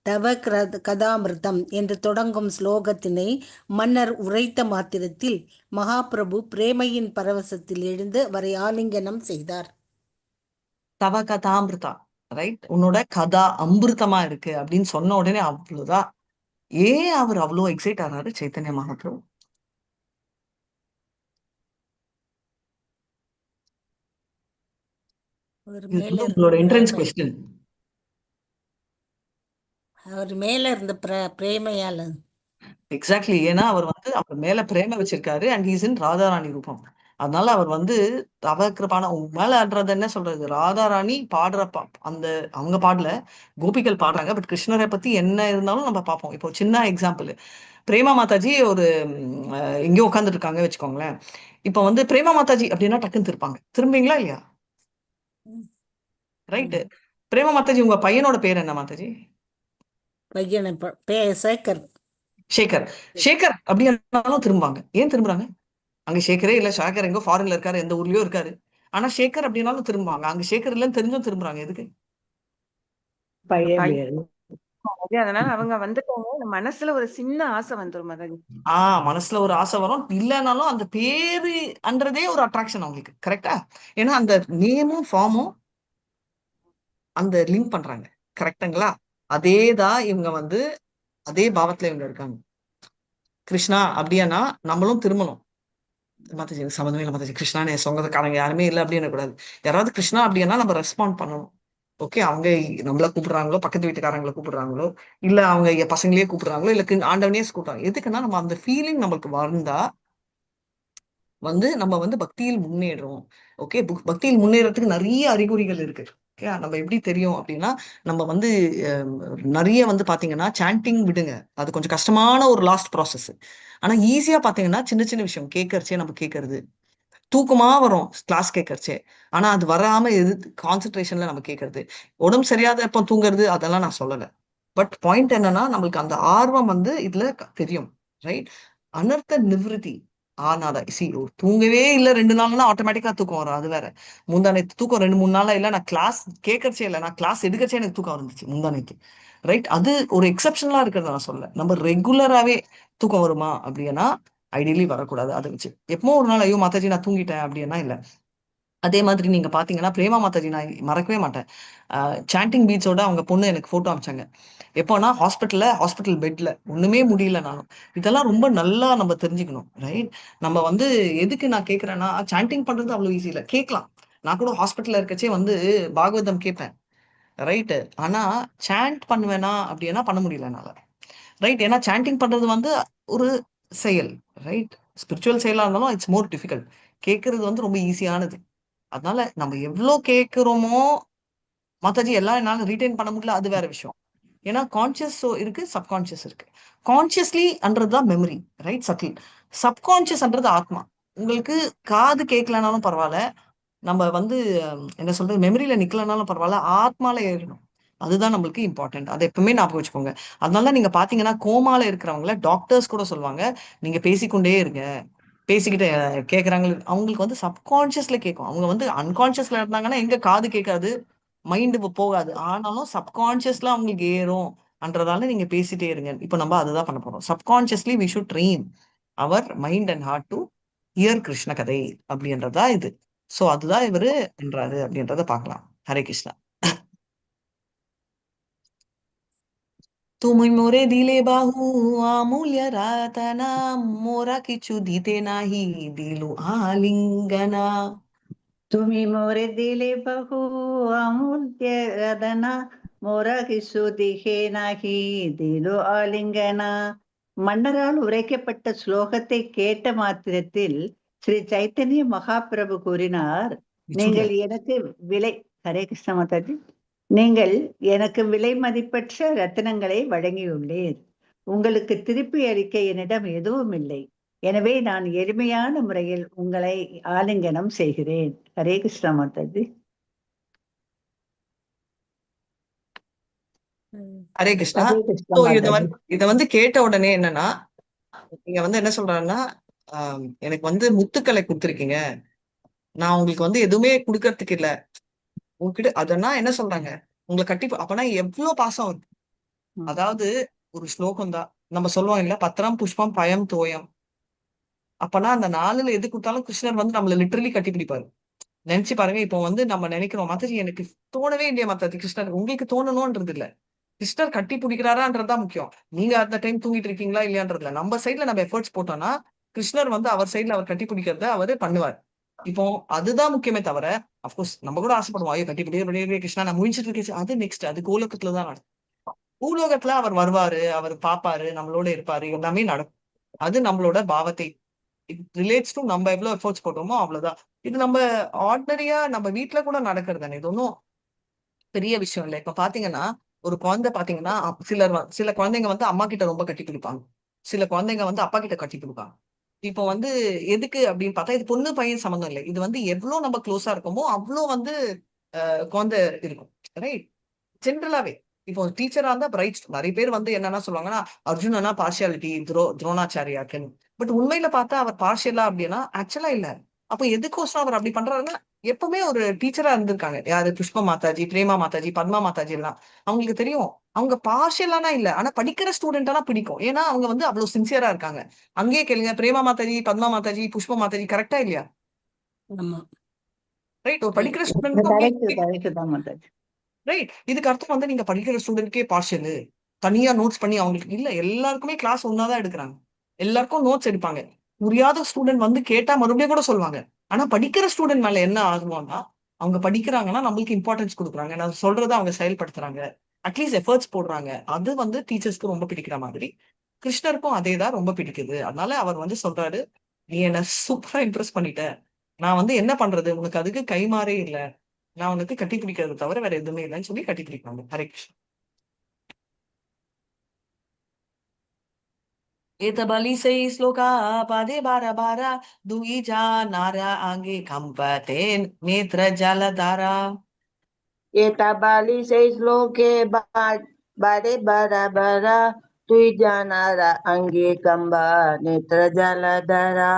தவ கதாமிருதம் என்று தொடங்கும் ஸ்லோகத்தினை மன்னர் உரைத்த மாத்திரத்தில் மகாபிரபு பிரேமையின் பரவசத்தில் எழுந்து அவரை ஆலிங்கனம் செய்தார். தவ கதாமிருதா, ரைட்? உன்னோட கதா அமிர்தமா இருக்கு அப்படின்னு சொன்ன உடனே அவ்வளவுதான். ஏன் அவர் அவ்வளோ எக்ஸைட் ஆனாரு சைத்தன்ய மகாபிரபு? அவர் இது மேல வந்து இருந்த உங்களோட என்ட்ரன்ஸ் பிரேமை, கொஸ்டின். அவர் மேல இருந்த பிரேமையால. எக்ஸாக்ட்லி. ஏன்னா அவர் வந்து அவர் மேல பிரேம வச்சிருக்காரு அண்ட் ஹீஸ் இன் ராதாராணி ரூபம். அதனால அவர் வந்து தவ கிருபான உன் மேலன்றது என்ன சொல்றது, ராதாராணி பாடுற அந்த அவங்க பாடல, கோபிகள் பாடுறாங்க. பட் கிருஷ்ணரை பத்தி என்ன இருந்தாலும் நம்ம பார்ப்போம். இப்போ சின்ன எக்ஸாம்பிள், பிரேமா மாதாஜி ஒரு எங்கேயோ உட்காந்துட்டு இருக்காங்க வச்சுக்கோங்களேன். இப்போ வந்து பிரேமா மாதாஜி அப்படின்னா டக்குன்னு திருப்பாங்க, திரும்பீங்களா இல்லையா? ரைட்டு. பிரேமா மாதாஜி உங்க பையனோட பேர் என்ன மாதாஜி? பையனை சேகர். சேகர். சேகர் அப்படின்னாலும் திரும்புவாங்க. ஏன் திரும்புறாங்க? அங்க சேகரே இல்ல, சேகர் எங்க ஃபாரின்ல இருக்காரு, எந்த ஊர்லயோ இருக்காரு. ஆனா சேகர் அப்படின்னாலும் திரும்புவாங்க. அங்க சேகர் இல்லைன்னு தெரிஞ்சும் திரும்புறாங்க. எதுக்கு? பையன் பேரு. அதனால அவங்க வந்துட்டாங்க, மனசுல ஒரு சின்ன ஆசை வந்துரும் மாதாஜி. மனசுல ஒரு ஆசை வரும். இல்லைனாலும் அந்த பேரு அன்றதே ஒரு அட்ராக்ஷன் அவங்களுக்கு. கரெக்டா? ஏன்னா அந்த நேமும் ஃபார்மும் அந்த லிங்க் பண்றாங்க. கரெக்டுங்களா? அதேதான் இவங்க வந்து அதே பாவத்துல இவங்க இருக்காங்க. கிருஷ்ணா அப்படியானா நம்மளும் திரும்பணும். மாதாஜி எனக்கு சம்மந்தமே இல்லை மாதாஜி, கிருஷ்ணான்னு சொந்தக்காரங்க யாருமே இல்லை அப்படின்னு கூடாது. யாராவது கிருஷ்ணா அப்படின்னா நம்ம ரெஸ்பாண்ட் பண்ணணும். ஓகே, அவங்க நம்மள கூப்பிடுறாங்களோ, பக்கத்து வீட்டுக்காரங்களை கூப்பிடுறாங்களோ, இல்ல அவங்க பசங்களே கூப்பிடுறாங்களோ, இல்ல ஆண்டவனே கூப்பிடுறாங்க, எதுக்குன்னா நம்ம அந்த ஃபீலிங் நம்மளுக்கு வந்தா வந்து நம்ம வந்து பக்தியில் முன்னேறோம். ஓகே, பக்தியில் முன்னேறதுக்கு நிறைய அறிகுறிகள் இருக்கு. ஓகே, நம்ம எப்படி தெரியும் அப்படின்னா, நம்ம வந்து நிறைய வந்து பாத்தீங்கன்னா சாண்டிங் விடுங்க, அது கொஞ்சம் கஷ்டமான ஒரு லாஸ்ட் ப்ராசஸ். ஆனா ஈஸியா பாத்தீங்கன்னா சின்ன சின்ன விஷயம் கேட்கறச்சே நம்ம கேட்கறது, தூக்கமா வரும் கிளாஸ் கேட்கறச்சே, ஆனா அது வராம எது கான்சென்ட்ரேஷன்ல நம்ம கேட்கறது, உடம்பு சரியாத எப்ப தூங்குறது, அதெல்லாம் நான் சொல்லல. பட் பாயிண்ட் என்னன்னா, நம்மளுக்கு அந்த ஆர்வம் வந்து இதுல தெரியும். ரைட்? அனர்த்த நிவிருத்தி ஆனாதான் தூங்கவே இல்ல 2 நாள்னா ஆட்டோமேட்டிக்கா தூக்கம் வரும். அது வேற. முந்தானேத்து தூக்கம் 2-3 நாளா இல்ல. நான் கிளாஸ் கேட்கறச்சே இல்ல, நான் கிளாஸ் எடுக்கச்சே எனக்கு தூக்கம் வந்துச்சு முந்தானேத்து. ரைட். அது ஒரு எக்ஸப்ஷனலா இருக்கிறத நான் சொல்ல. நம்ம ரெகுலராவே தூக்கம் வருமா அப்படின்னா ஐடியலி வரக்கூடாது. அதை வச்சு எப்போ ஒரு நாள் ஐயோ மாதாஜி நான் தூங்கிட்டேன் அப்படின்னா இல்ல. அதே மாதிரி நீங்க பாத்தீங்கன்னா பிரேமா மாதாஜி நான் மறக்கவே மாட்டேன். சாண்டிங் பீட்ஸோட அவங்க பொண்ணு எனக்கு போட்டோ அமிச்சாங்க. எப்போனா ஹாஸ்பிட்டல் பெட்ல ஒண்ணுமே முடியல நானும். இதெல்லாம் ரொம்ப நல்லா நம்ம தெரிஞ்சுக்கணும். ரைட். நம்ம வந்து எதுக்கு நான் கேட்கிறேன்னா சாண்டிங் பண்றது அவ்வளவு ஈஸி இல்ல. கேட்கலாம். நான் கூட ஹாஸ்பிட்டல்ல இருக்கச்சே வந்து பாகவதம் கேட்பேன். ரைட். ஆனா சாண்ட் பண்ணுவேனா அப்படின்னா பண்ண முடியல என்னால. ரைட். ஏன்னா சாண்டிங் பண்றது வந்து ஒரு செயல். ரைட். ஸ்பிரிச்சுவல் செயலா இருந்தாலும் இட்ஸ் மோர் டிஃபிகல்ட். கேட்கறது வந்து ரொம்ப ஈஸியானது. அதனால நம்ம எவ்வளவு கேட்கிறோமோ மாதாஜி எல்லாம் என்னால ரீட்டைன் பண்ண முடியல, அது வேற விஷயம். ஏன்னா கான்சியஸ் இருக்கு, சப்கான்சியஸ் இருக்கு. கான்சியஸ்லி அன்றதுதான் மெமரி. ரைட். சட்டில். சப்கான்சியஸ் அன்றது ஆத்மா. உங்களுக்கு காது கேட்கலனாலும் பரவாயில்ல, நம்ம வந்து என்ன சொல்றது மெமரியில நிக்கலனாலும் பரவாயில்ல, ஆத்மால ஏறணும். அதுதான் நம்மளுக்கு இம்பார்ட்டன்ட். அதை எப்பவுமே ஞாபகம் வச்சுக்கோங்க. அதனால நீங்க பாத்தீங்கன்னா கோமால இருக்கிறவங்கள டாக்டர்ஸ் கூட சொல்லுவாங்க, நீங்க பேசிக்கொண்டே இருங்க. பேசிக்கிட்டு கேக்குறாங்க. அவங்களுக்கு வந்து சப்கான்சியஸ்ல கேட்கும். அவங்க வந்து அன்கான்சியஸ்ல இருந்தாங்கன்னா எங்க காது கேட்காது, மைண்டு போகாது. ஆனாலும் சப்கான்சியஸ்ல அவங்களுக்கு ஏறும் அன்றதால நீங்க பேசிட்டே இருங்க. இப்ப நம்ம அதுதான் பண்ண போறோம். Subconsciously we should train our mind and heart to hear Krishna கதை அப்படின்றதா இது. சோ அதுதான் இவரு பண்றாரு அப்படின்றத பார்க்கலாம். ஹரே கிருஷ்ணா. তুমি মোরে দিলে বাহু আমূল্য রাতনা মোরা কিছু দিতে নাহি দিলু আলিঙ্গনা। तुम्ही मोरे दिले बहु अमूल्य रदना मोरा किसु दिखे नाही दिलो ஆலிங்கனா. மன்னரால் உரைக்கப்பட்ட ஸ்லோகத்தை கேட்ட மாத்திரத்தில் ஸ்ரீ சைத்தன்ய மகாபிரபு கூறினார், நீங்கள் எனக்கு விலை ஹரே கிருஷ்ண மாதாஜி, நீங்கள் எனக்கு விலை மதிப்பற்ற ரத்தினங்களை வழங்கியுள்ளீர். உங்களுக்கு திருப்பி அளிக்க என்னிடம் எதுவும் இல்லை. எனவே நான் எளிமையான முறையில் உங்களை ஆலிங்கனம் செய்கிறேன். ஹரே கிருஷ்ணா மாதாஜி. ஹரே கிருஷ்ணா. ஹரே கிருஷ்ணா சோ மாதாஜி. இத வந்து கேட்ட உடனே என்னன்னா நீங்க வந்து என்ன சொல்றாருன்னா எனக்கு வந்து முத்துக்களை கொடுத்துருக்கீங்க, நான் உங்களுக்கு வந்து எதுவுமே கொடுக்கறதுக்கு இல்ல உங்ககிட்ட. அதனா என்ன சொல்றாங்க, உங்களை கட்டி அப்பனா எவ்வளவு பாசம் இருக்கு. அதாவது ஒரு ஸ்லோகம் தான் நம்ம சொல்லுவோம் இல்ல, பத்திரம் புஷ்பம் பயம் தோயம். அப்பனா அந்த 4ல எது கொடுத்தாலும் கிருஷ்ணர் வந்து நம்மள லிட்டரலி கட்டி பிடிப்பாரு. நினைச்சு பாருங்க. இப்போ வந்து நம்ம நினைக்கிறோம் மாதாஜி எனக்கு தோணவே இல்லையா மாதாஜி கிருஷ்ணர். உங்களுக்கு தோணணும்ன்றது இல்ல, கிருஷ்ணர் கட்டி பிடிக்கிறாரான்றதுதான் முக்கியம். நீங்க அந்த டைம் தூங்கிட்டு இருக்கீங்களா இல்லையான்றதுல நம்ம சைட்ல நம்ம எஃபர்ட்ஸ் போட்டோம்னா கிருஷ்ணர் வந்து அவர் சைட்ல அவர் கட்டி பிடிக்கிறத அவரு பண்ணுவார். இப்போ அதுதான் முக்கியமே தவிர அப்கோர்ஸ் நம்ம கூட ஆசைப்படுவோம், ஐயோ கட்டி பிடிக்கிற கிருஷ்ணா நான் முடிஞ்சிட்டு இருக்கேன், அது நெக்ஸ்ட், அது கோலோகத்துலதான் நடக்கும். பூலோகத்துல அவர் வருவாரு, அவர் பாப்பாரு, நம்மளோட இருப்பாரு, எல்லாமே நடக்கும். அது நம்மளோட பாவத்தை ரிலேட்ஸ் டு நம்ம எவ்வளவு எஃபோர்ட்ஸ் போட்டோமோ அவ்வளவுதான். இது நம்ம ஆர்டினரியா நம்ம வீட்டுல கூட நடக்கிறது தானே. இது ஒன்றும் பெரிய விஷயம் இல்லை. இப்ப பாத்தீங்கன்னா ஒரு குழந்தை பாத்தீங்கன்னா சில குழந்தைங்க வந்து அம்மா கிட்ட ரொம்ப கட்டி பிடிப்பாங்க, சில குழந்தைங்க வந்து அப்பா கிட்ட கட்டி பிடிப்பாங்க. இப்போ வந்து எதுக்கு அப்படின்னு பார்த்தா இது பொண்ணு பையன் சம்மந்தம் இல்லை. இது வந்து எவ்வளவு நம்ம க்ளோஸா இருக்கோமோ அவ்வளோ வந்து குழந்தை இருக்கும். ரைட். ஜென்ரலாவே இப்போ டீச்சரா இருந்தா பிரைட். நிறைய பேர் வந்து என்னன்னா சொல்லுவாங்கன்னா அர்ஜுனனா பார்ஷியாலிட்டி துரோணாச்சாரியாக்குன்னு. பட் உண்மையில பார்த்தா அவர் பார்ஷியலா அப்படின்னா ஆக்சுவலா இல்ல. அப்ப எதுக்கோசரம் அவர் அப்படி பண்றாருன்னா எப்பவுமே ஒரு டீச்சரா இருந்திருக்காங்க. யாரு புஷ்பா மாதாஜி, பிரேமா மாதாஜி, பத்மா மாதாஜி எல்லாம் அவங்களுக்கு தெரியும் அவங்க பார்ஷியலானா இல்ல, ஆனா படிக்கிற ஸ்டூடெண்டானா பிடிக்கும். ஏன்னா அவங்க வந்து அவ்வளவு சின்சியரா இருக்காங்க. அங்கேயே கேளுங்க, பிரேமா மாதாஜி, பத்மா மாதாஜி, புஷ்பா மாதாஜி கரெக்டா இல்லையா? ஆமா. ரைட். ஒரு படிக்கிற ஸ்டூடெண்ட்க்கும் கரெக்ட் தான் மாதாஜி. ரைட். இதுக்கு அர்த்தம் வந்து நீங்க படிக்கிற ஸ்டூடெண்ட்கே பார்ஷியல் தனியா நோட்ஸ் பண்ணி அவங்களுக்கு இல்ல. எல்லாருக்குமே கிளாஸ் ஒன்னாதான் எடுக்கிறாங்க, எல்லாருக்கும் நோட்ஸ் எடுப்பாங்க. புரியாத ஸ்டூடெண்ட் வந்து கேட்டா மறுபடியும் கூட சொல்லுவாங்க. ஆனா படிக்கிற ஸ்டூடெண்ட் மேல என்ன ஆகும்னா அவங்க படிக்கிறாங்கன்னா நம்மளுக்கு இம்பார்ட்டன்ஸ் கொடுக்குறாங்க, நான் சொல்றதை அவங்க செயல்படுத்துறாங்க, அட்லீஸ்ட் எஃபர்ட்ஸ் போடுறாங்க. அது வந்து டீச்சர்ஸ்க்கு ரொம்ப பிடிக்கிற மாதிரி கிருஷ்ணருக்கும் அதே தான் ரொம்ப பிடிக்குது. அதனால அவர் வந்து சொல்றாரு, நீ என்ன சூப்பரா இம்ப்ரெஸ் பண்ணிட்ட, நான் வந்து என்ன பண்றது, உனக்கு அதுக்கு கைமாறே இல்ல, நான் உனக்கு கட்டி பிடிக்கிறத தவிர வேற எதுவுமே இல்லைன்னு சொல்லி கட்டி பிடிப்பாங்க. ஹரே கிருஷ்ணா. ஏதபலி செய் ஸ்லோகா பாதே பாரா பாரா துயிஜா நாரா ஆங்கே கம்பதே நேத்ர ஜலதாரா. एताबाली से श्लोके बारे बरा बरा துய்ஜானார அங்கே கம்பா நேத்திர ஜலதரா.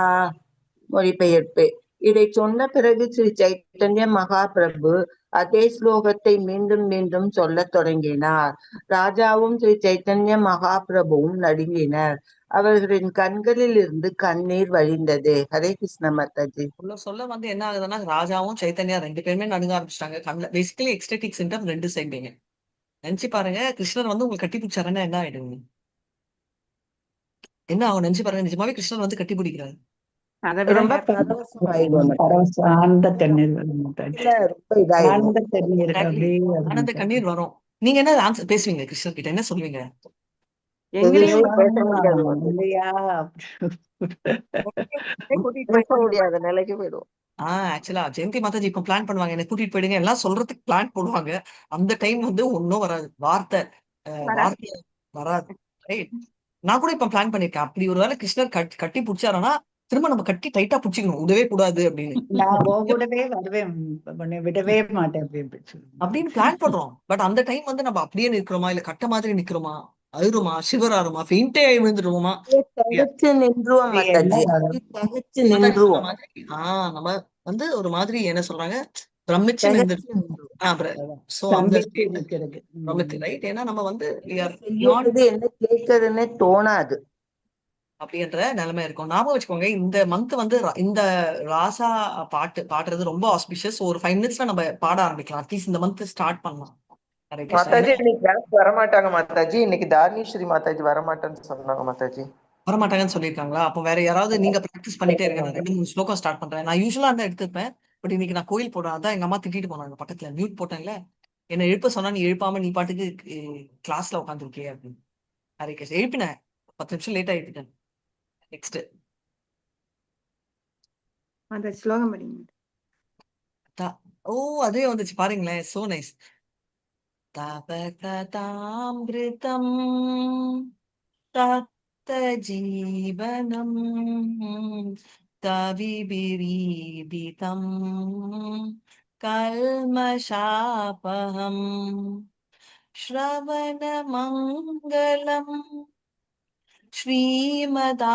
மொழிபெயர்ப்பு. இதை சொன்ன பிறகு ஸ்ரீ சைத்தன்ய மகாபிரபு அதே ஸ்லோகத்தை மீண்டும் மீண்டும் சொல்லத் தொடங்கினார். ராஜாவும் ஸ்ரீ சைத்தன்ய மகாபிரபுவும் நடுங்கினர். அவர்களின் கண்களில் இருந்து கண்ணீர் வழிந்தது. ஹரே கிருஷ்ண மாதாஜி. சொல்ல வந்து என்ன ஆகுதுன்னா, ராஜாவும் சைத்தன்யா 2 பேருமே நடுங்க ஆரம்பிச்சிட்டாங்க. கண்ணுல பேசிக்கலி எக்ஸ்டேட்டிக் சிம்டம் 2 சைடுங்க. நினைச்சு பாருங்க, கிருஷ்ணர் வந்து உங்களுக்கு கட்டி பிடிச்சாருன்னா என்ன ஆயிடுங்க? என்ன ஆகும் நினைச்சு பாருங்க. நிஜமாவே கிருஷ்ணர் வந்து கட்டி பிடிக்கிறாரு. அதை விட ரொம்ப happy. பரவசம் ஆயிடும். பரவசம் ஆனந்த கண்ணீர் வரும் மாதாஜி. இல்ல, ரொம்ப இதாயிடும். ஆனந்த கண்ணீர் Exactly. அப்படியே வரும் ஆனந்த மாதாஜி. கண்ணீர் வரும். நீங்க என்ன ஆன்சர் பேசுவீங்க கிருஷ்ணர் கிட்ட? என்ன சொல்லுவீங்க? எங்களையும் எதுவுமே பேச முடியாது ஆமா, மாதாஜி. இல்லையா? கூட்டிட்டு பேச போய் முடியாத நிலைக்கு போயிடும். ஆக்சுவலா ஜெயந்தி மாதாஜி இப்ப பிளான் பண்ணுவாங்க, என்ன கூட்டிட்டு போயிடுங்க எல்லாம் சொல்றதுக்கு பிளான் போடுவாங்க. அந்த டைம் வந்து ஒன்னும் வராது. வார்த்தை வராது. ரைட். நான் கூட இப்ப பிளான் பண்ணிருக்கேன். அப்படி ஒருவேளை கிருஷ்ணர் கட்டி பிடிச்சாருன்னா திரும்ப நம்ம கட்டி டைட்டா பிடிச்சிக்கணும், உடவே கூடாது அப்படின்னு. நான் உன் கூடவே வருவேன், உன்னை விடவே மாட்டேன் அப்படின்னு அப்படின்னு பிளான் பண்றோம். பட் அந்த டைம் வந்து நம்ம அப்படியே நிக்கிறோமா, இல்ல கட்ட மாதிரி நிக்கிறோமா, அழுருமா, சிவராருமா, ஃபெயிண்டே விழுந்துருவோமா? தகச்சு நின்றுவோம் மாதாஜி. தகச்சு நின்றுவோம். நம்ம வந்து ஒரு மாதிரி என்ன சொல்றாங்க, பிரமிச்சு தகச்சு நின்றுட்டு. நின்றுவோம். சோ அந்த சம்பித்து நிற்கிறது. பிரமித்து, ரைட். ஏன்னா நம்ம வந்து we are not செய்யறது என்ன கேட்கறதுன்னே தோணாது. அப்படின்ற நிலைமை இருக்கும். ஞாபகம் வச்சுக்கோங்க, இந்த மந்த் வந்து இந்த ராசா பாடுறது ரொம்ப ஆஸ்பிஷியஸ். ஒரு 5 மினிட்ஸ்ல நம்ம பாட ஆரம்பிக்கலாம். அட்லீஸ்ட் இந்த மந்த் ஸ்டார்ட் பண்ணலாம். ஹரே கிருஷ்ணா. மாதாஜி இன்னைக்கு கிளாஸ் வரமாட்டாங்க மாதாஜி. இன்னைக்கு தாரணீஸ்வரி மாதாஜி வரமாட்டேன்னு சொன்னாங்க மாதாஜி. வரமாட்டாங்கன்னு சொல்லியிருக்காங்களா? அப்போ வேற யாராவது நீங்க பிராக்டிஸ் பண்ணிட்டே இருங்க. நான் 2 3 ஸ்லோகம் ஸ்டார்ட் பண்றேன். நான் யூஸ்வலா இருந்தா எடுத்துப்பேன். பட் இன்னைக்கு நான் கோயில் போறேன். அதான் எங்க அம்மா திட்டிட்டு போனாங்க பக்கத்துல. மியூட் போட்டேன்ல, என்ன எழுப்ப சொன்னா நீ எழுப்பாம நீ பாட்டுக்கு கிளாஸ்ல உட்காந்துருக்கே அப்படின்னு. ஹரே கிருஷ்ணா. எழுப்பினேன், 10 நிமிஷம் லேட்டா எழுப்பிட்டேன். நெக்ஸ்ட் அந்த ஸ்லோகம் படிங்க. அதே வந்துச்சு பாருங்களேன். So nice. தபகதாமிருதம் தப்த ஜீவனம் கவிபிரீடிதம் கல்மஷாபஹம் ஸ்ரவணமங்கலம் ஸ்ரீமதாததம்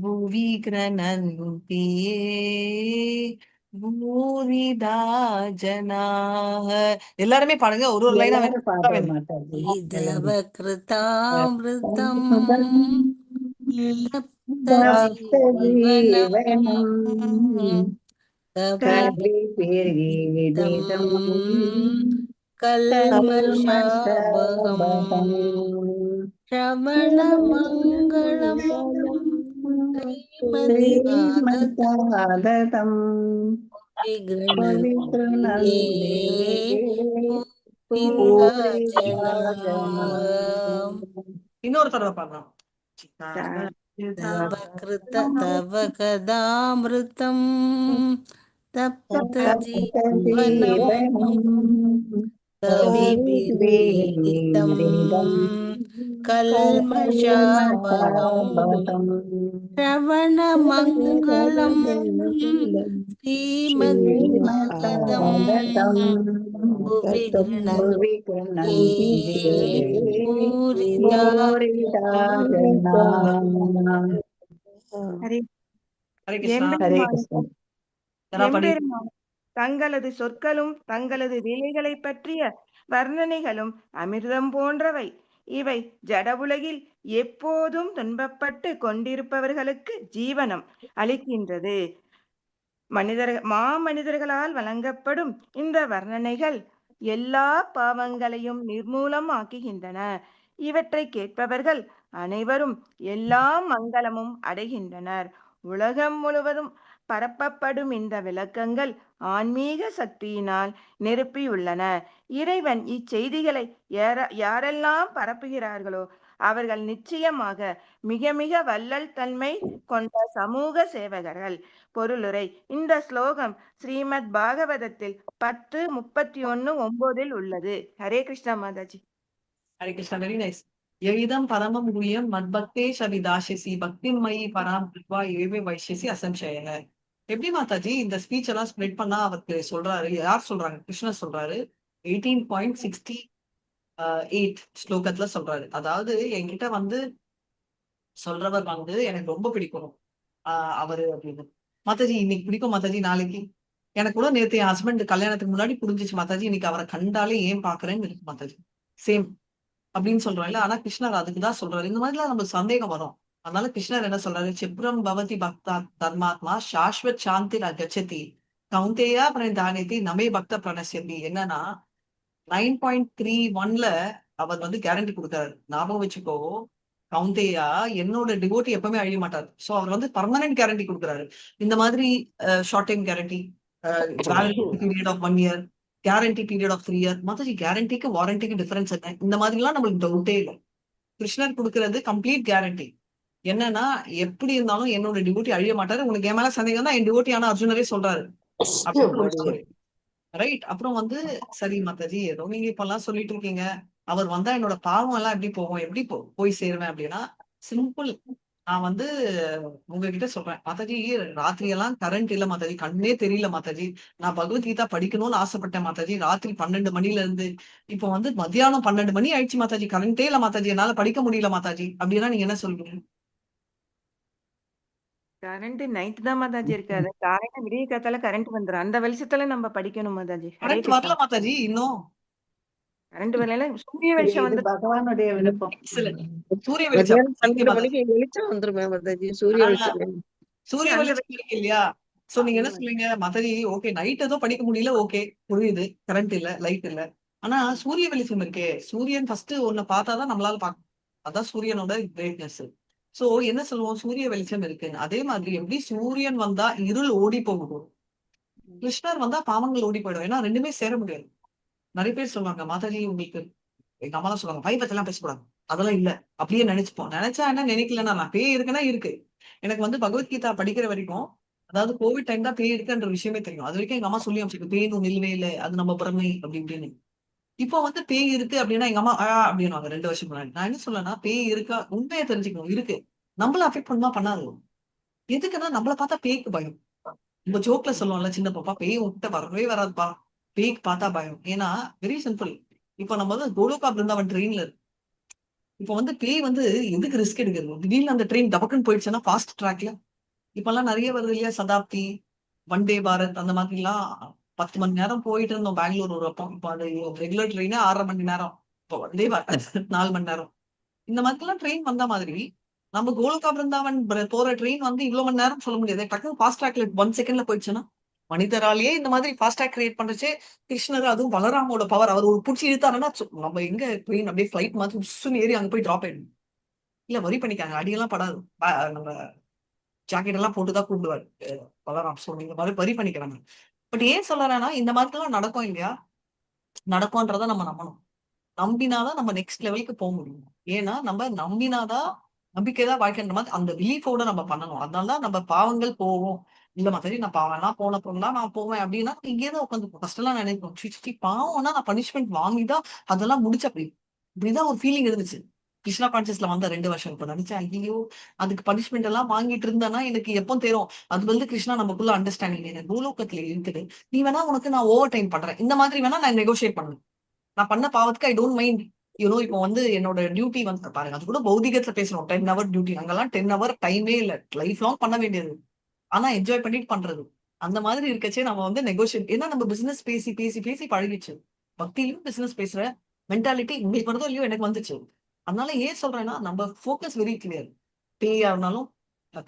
புவி கிரணந்தி பூரிதா ஜனாஹ. எல்லாருமே பாடுங்க, ஒரு லைனா எல்லாரும் பாடுறோம் மாதாஜி. இதவ கிருதாமிருதம் தப்த தப்த ஜீவனம் கவிபிரீடிதம் கல்மஷாபகம் ஸ்ரவணமங்கலம் ஸ்ரீமதாததம் விக்ரணந்தே பூரிதாஜனாம். இன்னொரு தடவை பாடலாம். தவ கதாமிருதம் தப்த ஜீவனம் கவிபிரீடிதம் கல்மஷாபகம் ஸ்ரவணமங்கலம் ஸ்ரீமதாததம் புவி கிரணந்தே பூரிதாஜனாம். ஹரே ஹரே கிருஷ்ணா. எம்பெருமான் யாரா பாடி? எம்பெருமான் தங்களது சொற்களும் தங்களது லீலைகளை பற்றிய வர்ணனைகளும் அமிர்தம் போன்றவை. இவை ஜட உலகில் எப்போதும் துன்பப்பட்டு கொண்டிருப்பவர்களுக்கு ஜீவனம் அளிக்கின்றது. மாமனிதர்களால் வழங்கப்படும் இந்த வர்ணனைகள் எல்லா பாவங்களையும் நிர்மூலம் ஆக்குகின்றன. இவற்றை கேட்பவர்கள் அனைவரும் எல்லா மங்களமும் அடைகின்றனர். உலகம் முழுவதும் பரப்பப்படும் இந்த விளக்கங்கள் ஆன்மீக சக்தியினால் நிரப்பியுள்ளன. இறைவன் இச்செய்திகளை யாரெல்லாம் பரப்புகிறார்களோ அவர்கள் நிச்சயமாக மிக மிக வள்ளல் தன்மை கொண்ட சமூக சேவகர்கள். பொருளுரை. இந்த ஸ்லோகம் ஸ்ரீமத் பாகவதத்தில் 10:31-9 உள்ளது. ஹரே கிருஷ்ணா மாதாஜி. ஹரே கிருஷ்ணா. Very nice. எயிதம் பரமம் குஹ்யம் மத்பக்தே சவிதாசிசி பக்திமயி பராம் கிருபா ஏவே வைஷ்யசி அசம்சயக. எப்படி மாதாஜி இந்த ஸ்பீச் எல்லாம் ஸ்ப்ரெட் பண்ணா அவருக்கு சொல்றாரு? யார் சொல்றாங்க? கிருஷ்ணர் சொல்றாரு. 18.60 8th ஸ்லோகத்துல சொல்றாரு. அதாவது என்கிட்ட வந்து சொல்றவர் வந்து எனக்கு ரொம்ப பிடிக்கும் அவரு அப்படின்னு. மாதாஜி இன்னைக்கு பிடிக்கும் மாதாஜி, நாளைக்கு எனக்கு கூட நேத்து என் ஹஸ்பண்ட் கல்யாணத்துக்கு முன்னாடி புரிஞ்சிச்சு மாதாஜி, இன்னைக்கு அவரை கண்டாலே ஏன் பாக்குறேன்னு இருக்கு மாதாஜி. சேம் அப்படின்னு சொல்றோம் இல்ல. ஆனா கிருஷ்ணர் அதுக்குதான் சொல்றாரு. இந்த மாதிரிலாம் நம்மளுக்கு சந்தேகம் வரும். அதனால கிருஷ்ணர் என்ன சொல்றாரு, சிப்ரம் பவதி பக்தா தர்மாத்மா சாஸ்வத் சாந்தி கச்சதி கௌந்தேயா பிரணதானியதி நமே பக்த பிரணசியதி. என்னன்னா 9.31ல அவர் வந்து கேரண்டி கொடுக்கிறாரு. ஞாபகம் வச்சுக்கோ கவுந்தேயா, என்னோட டிவோட்டி எப்பவுமே அழிய மாட்டாரு. சோ அவர் வந்து பர்மனன்ட் கேரண்டி கொடுக்குறாரு. இந்த மாதிரி short time guarantee, period of 1 year, guarantee period of 3 year. Mataji கேரண்டிக்கு வாரண்டிக்கு டிஃபரன்ஸ் என்ன? இந்த மாதிரி எல்லாம் நம்மளுக்கு டவுட்டே இல்லை. கிருஷ்ணர் கொடுக்கறது கம்ப்ளீட் கேரண்டி. என்னன்னா எப்படி இருந்தாலும் என்னோட டிவோட்டி அழிய மாட்டாரு. உங்களுக்கு என் மேல சந்தேகம் தான், என் டிவோட்டி ஆனா அர்ஜுனரே சொல்றாரு அப்படின்னு ஒரு ஸ்டோரி. ரைட். அப்புறம் வந்து சரி மாதாஜி, ஏதோ நீங்க இப்ப எல்லாம் சொல்லிட்டு இருக்கீங்க, அவர் வந்தா என்னோட பாவம் எல்லாம் எப்படி போகும், எப்படி போய் சேருவேன் அப்படின்னா சிம்பிள். நான் வந்து உங்ககிட்ட சொல்றேன் மாதாஜி, ராத்திரி எல்லாம் கரண்ட் இல்ல மாதாஜி, கண்ணே தெரியல மாதாஜி. நான் பகவத்கீதா படிக்கணும்னு ஆசைப்பட்டேன் மாதாஜி. ராத்திரி 12 மணில இருந்து இப்போ வந்து மத்தியானம் 12 மணி ஆயிடுச்சு மாதாஜி, கரண்டே இல்ல மாதாஜி, என்னால படிக்க முடியல மாதாஜி அப்படின்னா நீங்க என்ன சொல்றீங்க? கரண்ட் நைட் தான் மாதாஜி இருக்காது. காலையில விடிய காத்தால கரண்ட் வந்துரும். அந்த வெளிச்சத்துல நம்ம படிக்கணும் மாதாஜி. ஹரே கரண்ட் வரல கிருஷ்ணா. மாதாஜி இன்னும். கரண்ட் வரல, சூரிய வெளிச்சம் இது வந்து பகவானுடைய விருப்பம். சூரிய வெளிச்சம் மத்தியானம் இருக்கு 12 மாதாஜி. மணிக்கு வெளிச்சம் வந்துருமே மாதாஜி, சூரிய ஆஹ் வெளிச்சம். சூரிய அந்த வெளிச்சம் இருக்கு இல்லையா? சோ நீங்க என்ன சொல்றீங்க மாதாஜி, ஓகே நைட் ஏதோ படிக்க முடியல, ஓகே புரியுது, கரண்ட் இல்ல, லைட் இல்ல. ஆனா சூரிய வெளிச்சம் இருக்கே, சூரியன் ஃபர்ஸ்ட் ஒன்ன பார்த்தாதான் நம்மளால பார்க்க, அதான் சூரியனோட கிரேட்னஸ். சோ என்ன சொல்லுவோம், சூரிய வெளிச்சம் இருக்கு. அதே மாதிரி எப்படி சூரியன் வந்தா இருள் ஓடி போகும், கிருஷ்ணர் வந்தா பாவங்கள் ஓடி போயிடும். ஏன்னா ரெண்டுமே சேர முடியாது. நிறைய பேர் சொல்லுவாங்க மாதாஜி உங்களுக்கு, எங்க அம்மா தான் சொல்லுவாங்க பை பத்தெல்லாம் பேசக்கூடாது, அதெல்லாம் இல்ல அப்படியே நினைச்சுப்போம். நினைச்சா என்ன, நினைக்கலன்னா நான் பேய் இருக்குன்னா இருக்கு. எனக்கு வந்து பகவத்கீதா படிக்கிற வரைக்கும், அதாவது கோவிட் டைம் தான் பேய் இருக்குன்ற விஷயமே தெரியும். அது வரைக்கும் எங்க அம்மா சொல்லி அமைச்சிருக்கு பேய் ஒண்ணு இல்லவே இல்லை, அது நம்ம பிரமை அப்படி இப்படின்னு. இப்போ வந்து பேய் இருக்கு அப்படின்னா எங்க அம்மா அப்படின்னுவாங்க 2 வருஷம் முன்னாடி. நான் என்ன சொல்லனா, பேய் இருக்கா உண்மையை தெரிஞ்சுக்கணும், இருக்கு. நம்மள அஃபெக்ட் பண்ணுமா பண்ணாது. எதுக்குன்னா நம்மள பார்த்தா பேய்க்கு பயம். நம்ம ஜோக்ல சொல்லுவோம்ல, சின்ன பாப்பா பேய் உன்கிட்ட வரவே வராதுப்பா, பேய்க்கு பார்த்தா பயம். ஏன்னா வெரி சிம்பிள். இப்போ நம்ம வந்து கோலோகா பிருந்தாவன் ட்ரெயின்ல இருக்கு. இப்போ வந்து பேய் வந்து எதுக்கு ரிஸ்க் எடுக்கிறது? திடீர்னு அந்த ட்ரெயின் டபக்குன்னு போயிடுச்சுன்னா ஃபாஸ்ட் ட்ராக்ல இப்பெல்லாம் நிறைய வருது இல்லையா, சதாப்தி, வந்தே பாரத், அந்த மாதிரி எல்லாம் 10 மணி நேரம் போயிட்டு இருந்தோம் பெங்களூர் ஒரு அப்போ. இப்போ அது ரெகுலர் ட்ரெயினே 6.5 மணி நேரம். இப்போ வந்தே பாரத் 4 மணி நேரம். இந்த மாதிரி எல்லாம் ட்ரெயின் வந்த மாதிரி நம்ம கோலகா பிருந்தாவன் போற ட்ரெயின் வந்து இவ்வளவு மணி நேரம் சொல்ல முடியாது. டக்குனு ஃபாஸ்ட் ட்ராக்ல 1 செகண்ட்ல போயிடுச்சுன்னா, மனிதராலேயே இந்த மாதிரி ஃபாஸ்ட் ட்ராக் கிரியேட் பண்ணுச்சு கிருஷ்ணர். அதுவும் பலராமோட பவர். அவர் ஒரு புடிச்சு இழுத்தாருன்னா நம்ம எங்க ட்ரெயின் அப்படியே ஃபிளைட் மாதிரி உஸ்ஸுன்னு ஏறி அங்க போய் டிராப் ஆயிடும். இல்ல வரி பண்ணிக்காங்க, அடியெல்லாம் படாது. நம்ம ஜாக்கெட் எல்லாம் போட்டுதான் கூப்பிடுவாரு பலராம். சோ இந்த மாதிரி வரி பண்ணிக்கிறாங்க. பட் ஏன் சொல்றேன்னா, இந்த மாதிரி எல்லாம் நடக்கும் இல்லையா, நடக்கும்ன்றத நம்ம நம்பணும். நம்பினாதான் நம்ம நெக்ஸ்ட் லெவலுக்கு போக முடியும். ஏன்னா நம்ம நம்பினாதான், நம்பிக்கைதான் வாழ்க்கைன்ற மாதிரி அந்த பிலீஃபோட நம்ம பண்ணணும். அதனாலதான் நம்ம பாவங்கள் போவோம். இல்ல மாதிரி நான் பாவம்லாம் போன பொருளா நான் போவேன் அப்படின்னா இங்கேதான் உட்காந்து ஃபர்ஸ்ட் எல்லாம் நினைப்போம், சிச்சி பாவம்னா நான் பனிஷ்மெண்ட் வாங்கிதான் அதெல்லாம் முடிச்ச அப்படி இப்படிதான் ஒரு ஃபீலிங் இருந்துச்சு. கிருஷ்ணா கான்சியஸ்ல வந்த 2 வருஷம் இப்ப நினைச்சேன், ஐயோ அதுக்கு பனிஷ்மெண்ட் எல்லாம் வாங்கிட்டு இருந்தானா எனக்கு எப்போ தேரும். அது வந்து கிருஷ்ணா நமக்குள்ள அண்டர்ஸ்டாண்டிங் எனக்கு பூலோகத்துல இருக்குது. நீ வேணா உனக்கு நான் ஓவர் டைம் பண்றேன், இந்த மாதிரி வேணா நான் நெகோசியேட் பண்ணுவேன். நான் பண்ண பாவத்துக்கு ஐ டோன்ட் மைண்ட். இப்போ வந்து என்னோட டியூட்டி வந்து பாருங்க, அது கூட பௌதிகத்துல பேசணும். 10 hour டியூட்டி, அங்கெல்லாம் 10 hour டைமே இல்ல, லைஃப் லாங் பண்ண வேண்டியது. ஆனா என்ஜாய் பண்ணிட்டு பண்றது. அந்த மாதிரி இருக்கச்சே நம்ம வந்து நெகோசியேட், ஏன்னா நம்ம பிசினஸ் பேசி பேசி பேசி பழகிச்சு. பக்தியிலும் பிசினஸ் பேசுற மென்டாலிட்டி உங்களுக்கு வருதோ இல்லையோ எனக்கு வந்துச்சு. அதனால ஏன் சொல்றேன்னா, நம்ம ஃபோக்கஸ் வெரி கிளியர். பேயா இருந்தாலும்,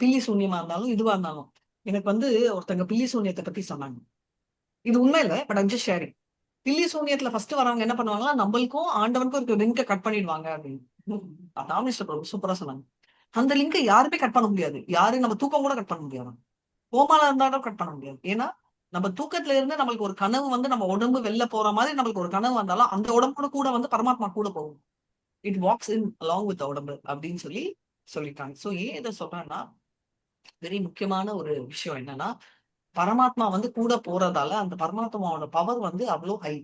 பில்லி சூன்யமா இருந்தாலும், இதுவா இருந்தாலும். எனக்கு வந்து ஒருத்தங்க பில்லி சூன்யத்தை பத்தி சொன்னாங்க. இது உண்மை இல்ல, பட் ஐம் ஜஸ்ட் ஷேரிங். பில்லி சூன்யத்துல ஃபர்ஸ்ட் வரவங்க என்ன பண்ணுவாங்கன்னா, நம்மளுக்கும் ஆண்டவனுக்கும் இருக்க லிங்க கட் பண்ணிடுவாங்க அப்படின்னு. ராமேஸ்வர பிரபு சூப்பரா சொன்னாங்க. அந்த லிங்கை யாருமே கட் பண்ண முடியாது. யாரு நம்ம தூக்கம் கூட கட் பண்ண முடியாது. கோமால இருந்தாலும் கட் பண்ண முடியாது. ஏன்னா நம்ம தூக்கத்துல இருந்து நம்மளுக்கு ஒரு கனவு வந்து நம்ம உடம்பு வெளில போற மாதிரி நம்மளுக்கு ஒரு கனவு வந்தாலும் அந்த உடம்போட கூட வந்து பரமாத்மா கூட போகும். It walks in along with உடம்பு அப்படின்னு சொல்லிட்டாங்க. சோ ஏன் இதை சொல்றேன்னா, வெரி முக்கியமான ஒரு விஷயம் என்னன்னா, பரமாத்மா வந்து கூட போறதால அந்த பரமாத்மாவோட பவர் வந்து அவ்வளவு ஹை.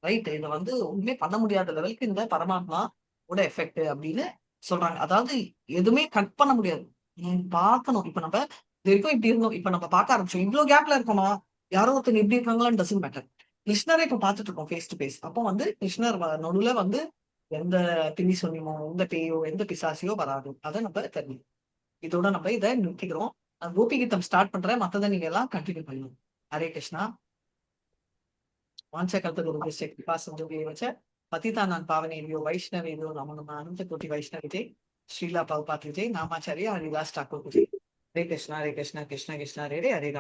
ரைட். இதை வந்து ஒண்ணுமே பண்ண முடியாத லெவலுக்கு இந்த பரமாத்மா எஃபெக்ட் அப்படின்னு சொல்றாங்க. அதாவது எதுவுமே கட் பண்ண முடியாது. பார்க்கணும். இப்ப நம்ம இது வரைக்கும் இப்படி இருந்தோம், இப்ப நம்ம பார்க்க ஆரம்பிச்சோம், இவ்வளவு கேப்ல இருக்கோமா, யாரோ ஒருத்தங்க இப்படி இருக்காங்களான்னு டசன்ட் மேட்டர். கிருஷ்ணரை இப்ப பாத்துட்டு இருக்கோம் ஃபேஸ் டு ஃபேஸ். அப்போ வந்து கிருஷ்ணர் நடுவுல வந்து எந்த பில்லி சொன்னியமோ எந்த பேயோ எந்த பிசாசியோ வராது. அதை நம்ம தெரியும். இதோட நம்ம இதை நிறுத்திக்கிறோம். கோபிகீதம் ஸ்டார்ட் பண்றேன். மத்ததை நீங்க எல்லாம் கண்டினியூ பண்ணணும். ஹரே கிருஷ்ணா. வாஞ்சகல்பதருபஸ்ய கிருபா சிந்துப்யேவ ச பதிதானான் பாவனேபியோ வைஷ்ணவேபியோ நமோ நமः அனந்த கோட்டி வைஷ்ணவிதே ஸ்ரீலா பிரபுபாத் விஜய் நாமாச்சாரியா ஹரிதாஸ் டாக்கூர் விஜய். ஹரே கிருஷ்ணா ஹரே கிருஷ்ணா கிருஷ்ண கிருஷ்ணா ஹரே ஹரே ஹரே ராம்.